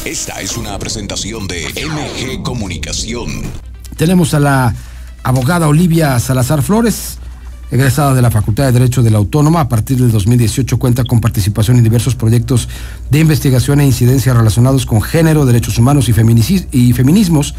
Esta es una presentación de MG Comunicación. Tenemos a la abogada Olivia Salazar Flores, egresada de la Facultad de Derecho de la Autónoma. A partir del 2018 cuenta con participación en diversos proyectos de investigación e incidencia relacionados con género, derechos humanos y feminismos.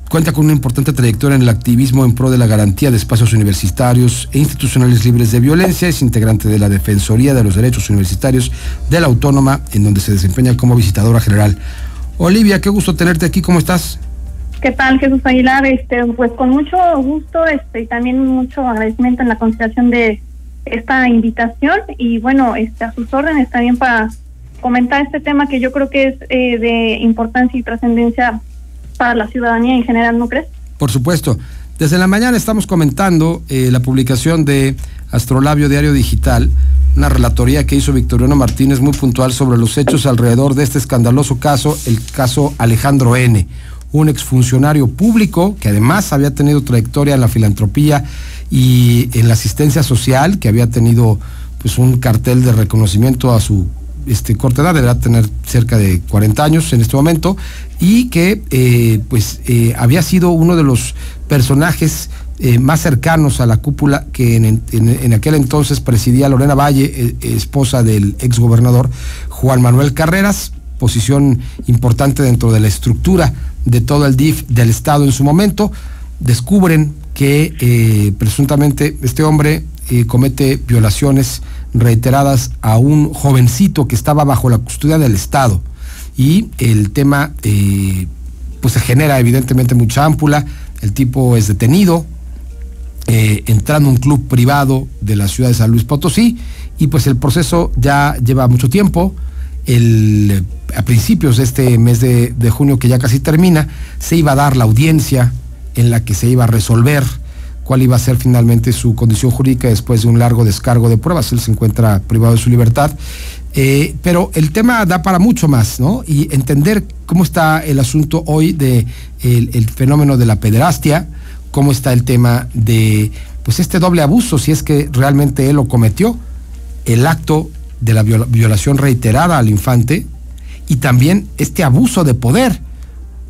Cuenta con una importante trayectoria en el activismo en pro de la garantía de espacios universitarios e institucionales libres de violencia. Es integrante de la Defensoría de los Derechos Universitarios de la Autónoma, en donde se desempeña como visitadora general. Olivia, qué gusto tenerte aquí, ¿cómo estás? ¿Qué tal, Jesús Aguilar? Pues con mucho gusto y también mucho agradecimiento en la consideración de esta invitación, y bueno, a sus órdenes también para comentar este tema que yo creo que es de importancia y trascendencia para la ciudadanía en general, ¿no crees? Por supuesto. Desde la mañana estamos comentando la publicación de Astrolabio Diario Digital, una relatoría que hizo Victoriano Martínez muy puntual sobre los hechos alrededor de este escandaloso caso, el caso Alejandro N., un exfuncionario público que además había tenido trayectoria en la filantropía y en la asistencia social, que había tenido pues un cartel de reconocimiento a su corta edad, deberá tener cerca de 40 años en este momento, y que había sido uno de los personajes más cercanos a la cúpula que en aquel entonces presidía Lorena Valle, esposa del exgobernador Juan Manuel Carreras, posición importante dentro de la estructura de todo el DIF del Estado en su momento. Descubren que presuntamente este hombre comete violaciones reiteradas a un jovencito que estaba bajo la custodia del Estado, y el tema pues se genera evidentemente mucha ámpula. El tipo es detenido entrando a un club privado de la ciudad de San Luis Potosí, y pues el proceso ya lleva mucho tiempo. A principios de este mes de junio, que ya casi termina, se iba a dar la audiencia en la que se iba a resolver cuál iba a ser finalmente su condición jurídica después de un largo descargo de pruebas. Él se encuentra privado de su libertad, pero el tema da para mucho más, ¿no? Y entender cómo está el asunto hoy de el fenómeno de la pederastia, cómo está el tema de pues este doble abuso, si es que realmente él lo cometió, el acto de la violación reiterada al infante, y también este abuso de poder,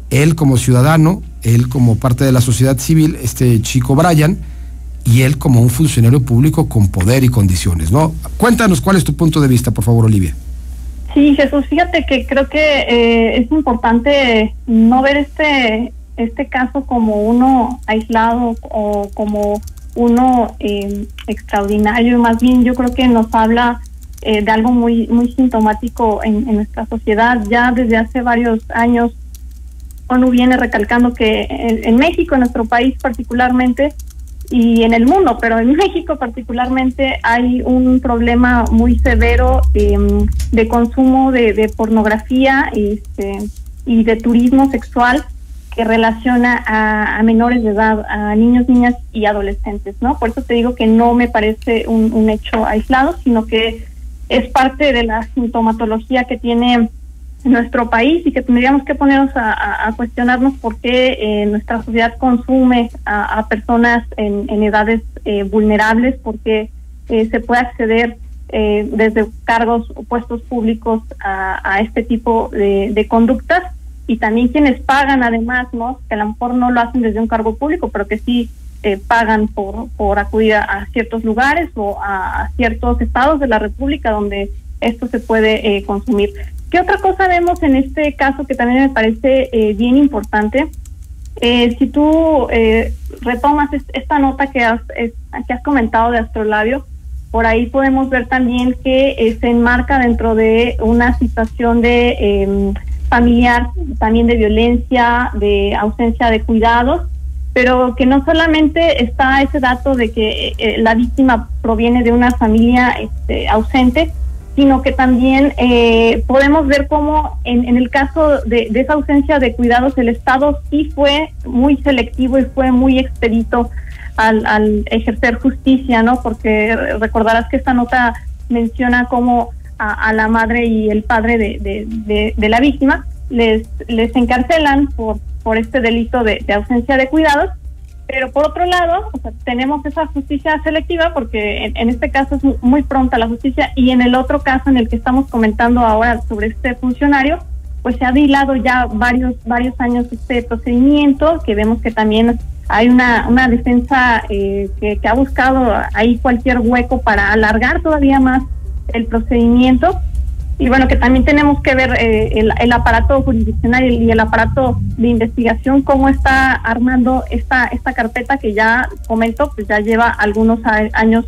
él como ciudadano, él como parte de la sociedad civil, este chico Brian, y él como un funcionario público con poder y condiciones, ¿no? Cuéntanos cuál es tu punto de vista, por favor, Olivia. Sí, Jesús, fíjate que creo que es importante no ver este caso como uno aislado o como uno extraordinario. Más bien yo creo que nos habla de algo muy sintomático en nuestra sociedad. Ya desde hace varios años ONU viene recalcando que en México, en nuestro país particularmente, y en el mundo, pero en México particularmente, hay un problema muy severo de consumo de pornografía y de turismo sexual que relaciona a menores de edad, a niños, niñas y adolescentes, ¿no? Por eso te digo que no me parece un hecho aislado, sino que es parte de la sintomatología que tiene nuestro país, y que tendríamos que ponernos a cuestionarnos por qué nuestra sociedad consume a personas en edades vulnerables, porque se puede acceder desde cargos o puestos públicos a este tipo de conductas, y también quienes pagan además, ¿no? Que a lo mejor no lo hacen desde un cargo público, pero que sí pagan por acudir a ciertos lugares o a ciertos estados de la República donde esto se puede consumir. ¿Qué otra cosa vemos en este caso que también me parece bien importante? Si tú retomas esta nota que has comentado de Astrolabio, por ahí podemos ver también que se enmarca dentro de una situación de familiar, también de violencia, de ausencia de cuidados, pero que no solamente está ese dato de que la víctima proviene de una familia ausente, sino que también podemos ver cómo en el caso de esa ausencia de cuidados, el Estado sí fue muy selectivo y fue muy expedito al ejercer justicia, ¿no? Porque recordarás que esta nota menciona cómo a la madre y el padre de la víctima les encarcelan por este delito de ausencia de cuidados. Pero por otro lado, o sea, tenemos esa justicia selectiva porque en este caso es muy pronta la justicia, y en el otro caso en el que estamos comentando ahora sobre este funcionario, pues se ha dilado ya varios años este procedimiento, que vemos que también hay una defensa que ha buscado ahí cualquier hueco para alargar todavía más el procedimiento. Y bueno, que también tenemos que ver el aparato jurisdiccional y el aparato de investigación, cómo está armando esta carpeta que ya comento, pues ya lleva algunos años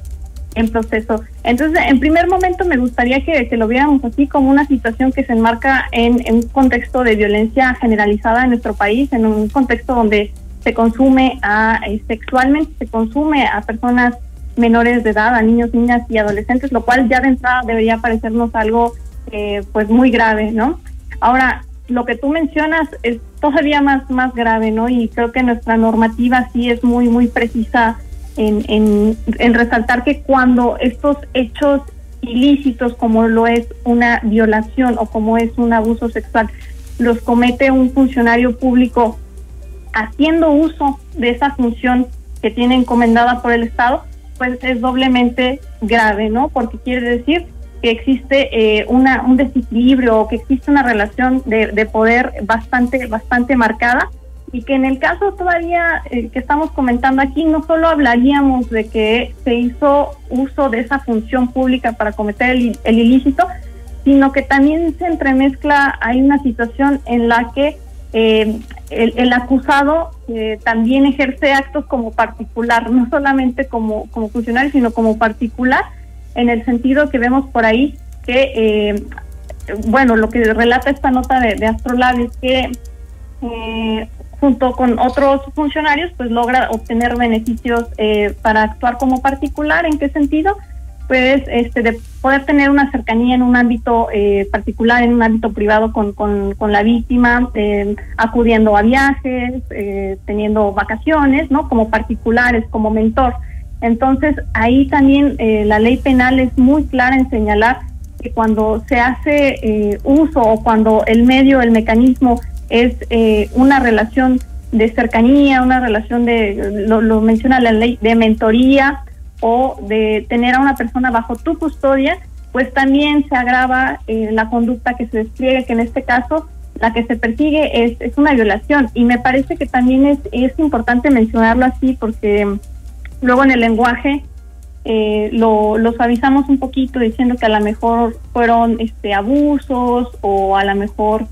en proceso. Entonces, en primer momento me gustaría que lo viéramos así, como una situación que se enmarca en un contexto de violencia generalizada en nuestro país, en un contexto donde se consume sexualmente, se consume a personas menores de edad, a niños, niñas y adolescentes, lo cual ya de entrada debería parecernos algo pues muy grave, ¿no? Ahora, lo que tú mencionas es todavía más grave, ¿no? Y creo que nuestra normativa sí es muy precisa en resaltar que cuando estos hechos ilícitos, como lo es una violación o como es un abuso sexual, los comete un funcionario público haciendo uso de esa función que tiene encomendada por el Estado, pues es doblemente grave, ¿no? Porque quiere decir que existe un desequilibrio, o que existe una relación de poder bastante marcada, y que en el caso todavía que estamos comentando aquí, no solo hablaríamos de que se hizo uso de esa función pública para cometer el ilícito, sino que también se entremezcla, hay una situación en la que el acusado también ejerce actos como particular, no solamente como funcionario, sino como particular, en el sentido que vemos por ahí que, bueno, lo que relata esta nota de Astrolab es que junto con otros funcionarios, pues logra obtener beneficios para actuar como particular. ¿En qué sentido? Pues de poder tener una cercanía en un ámbito particular, en un ámbito privado con la víctima, acudiendo a viajes, teniendo vacaciones, ¿no? Como particulares, como mentor. Entonces, ahí también la ley penal es muy clara en señalar que cuando se hace uso, o cuando el mecanismo es una relación de cercanía, una relación lo menciona la ley, de mentoría, o de tener a una persona bajo tu custodia, pues también se agrava la conducta que se despliega, que en este caso la que se persigue es una violación. Y me parece que también es importante mencionarlo así, porque luego en el lenguaje lo suavizamos un poquito, diciendo que a lo mejor fueron abusos, o a lo mejor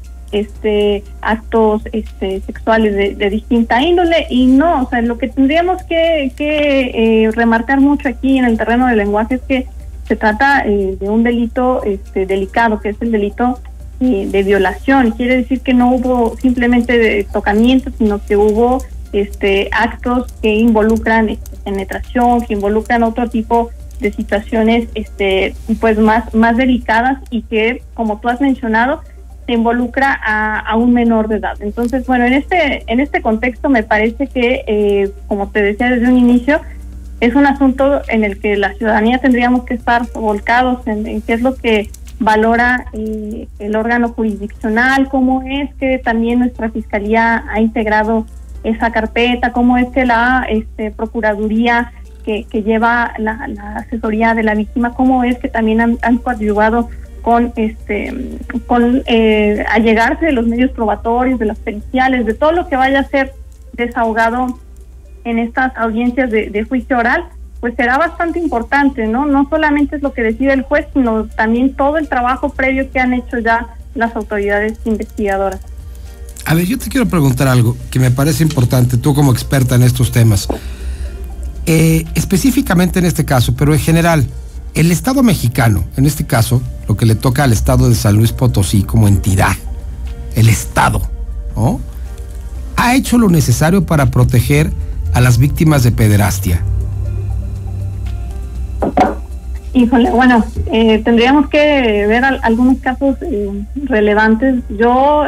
actos sexuales de distinta índole, y no, o sea, lo que tendríamos que remarcar mucho aquí en el terreno del lenguaje es que se trata de un delito delicado, que es el delito de violación. Quiere decir que no hubo simplemente de tocamiento, sino que hubo actos que involucran penetración, que involucran otro tipo de situaciones pues más delicadas, y que, como tú has mencionado, se involucra a un menor de edad. Entonces, bueno, en este contexto me parece que, como te decía desde un inicio, es un asunto en el que la ciudadanía tendríamos que estar volcados en qué es lo que valora el órgano jurisdiccional, cómo es que también nuestra Fiscalía ha integrado esa carpeta, cómo es que la Procuraduría que lleva la asesoría de la víctima, cómo es que también han coadyuvado con allegarse de los medios probatorios, de las periciales, de todo lo que vaya a ser desahogado en estas audiencias de juicio oral, pues será bastante importante, ¿no? No solamente es lo que decide el juez, sino también todo el trabajo previo que han hecho ya las autoridades investigadoras. A ver, yo te quiero preguntar algo que me parece importante, tú como experta en estos temas. Específicamente en este caso, pero en general, el Estado mexicano, en este caso, lo que le toca al Estado de San Luis Potosí como entidad, el Estado, ¿no?, ha hecho lo necesario para proteger a las víctimas de pederastia. Híjole, bueno, tendríamos que ver algunos casos relevantes. Yo,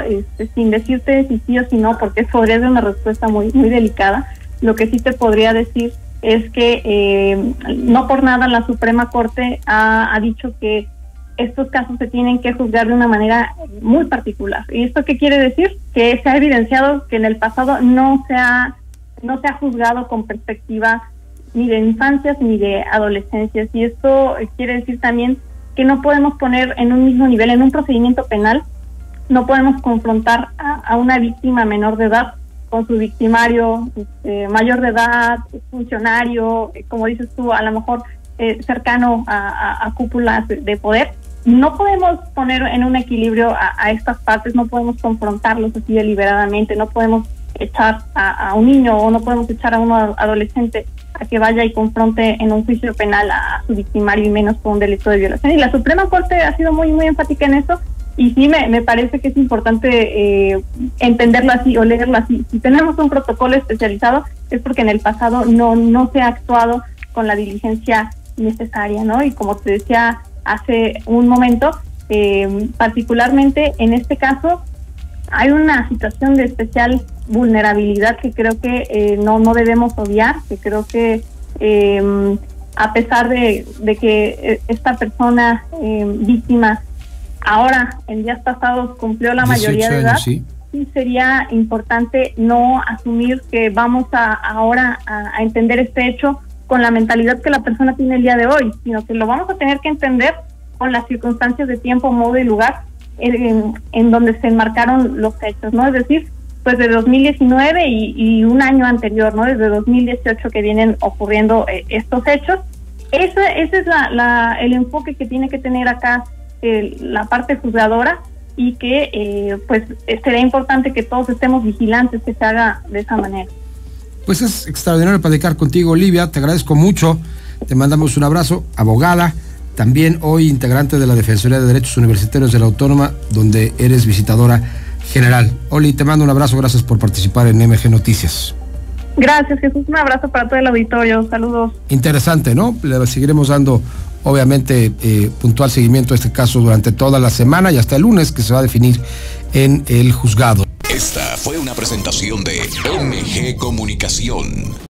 sin decirte si sí o si no, porque podría ser una respuesta muy delicada, lo que sí te podría decir es que no por nada la Suprema Corte ha dicho que estos casos se tienen que juzgar de una manera muy particular. ¿Y esto qué quiere decir? Que se ha evidenciado que en el pasado no se ha juzgado con perspectiva ni de infancias ni de adolescencias, y esto quiere decir también que no podemos poner en un mismo nivel, en un procedimiento penal, no podemos confrontar a una víctima menor de edad con su victimario mayor de edad, funcionario, como dices tú, a lo mejor cercano a cúpulas de poder. No podemos poner en un equilibrio a estas partes, no podemos confrontarlos así deliberadamente, no podemos echar a un niño o no podemos echar a un adolescente a que vaya y confronte en un juicio penal a su victimario y menos por un delito de violación. Y la Suprema Corte ha sido muy enfática en eso, y sí me parece que es importante entenderlo así o leerlo así. Si tenemos un protocolo especializado es porque en el pasado no se ha actuado con la diligencia necesaria, ¿no? Y como te decía hace un momento, particularmente en este caso hay una situación de especial vulnerabilidad que creo que no debemos obviar, que creo que a pesar de que esta persona víctima ahora en días pasados cumplió la mayoría de edad, sí sería importante no asumir que vamos ahora a entender este hecho con la mentalidad que la persona tiene el día de hoy, sino que lo vamos a tener que entender con las circunstancias de tiempo, modo y lugar en donde se enmarcaron los hechos, ¿no? Es decir, pues de 2019 y un año anterior, ¿no? Desde 2018 que vienen ocurriendo estos hechos. Ese es el enfoque que tiene que tener acá la parte juzgadora, y que pues sería importante que todos estemos vigilantes que se haga de esa manera. Pues es extraordinario platicar contigo, Olivia, te agradezco mucho, te mandamos un abrazo, abogada, también hoy integrante de la Defensoría de Derechos Universitarios de la Autónoma, donde eres visitadora general. Oli, te mando un abrazo, gracias por participar en MG Noticias. Gracias, Jesús, un abrazo para todo el auditorio, saludos. Interesante, ¿no? Le seguiremos dando, obviamente, puntual seguimiento a este caso durante toda la semana y hasta el lunes, que se va a definir en el juzgado. Esta fue una presentación de MG Comunicación.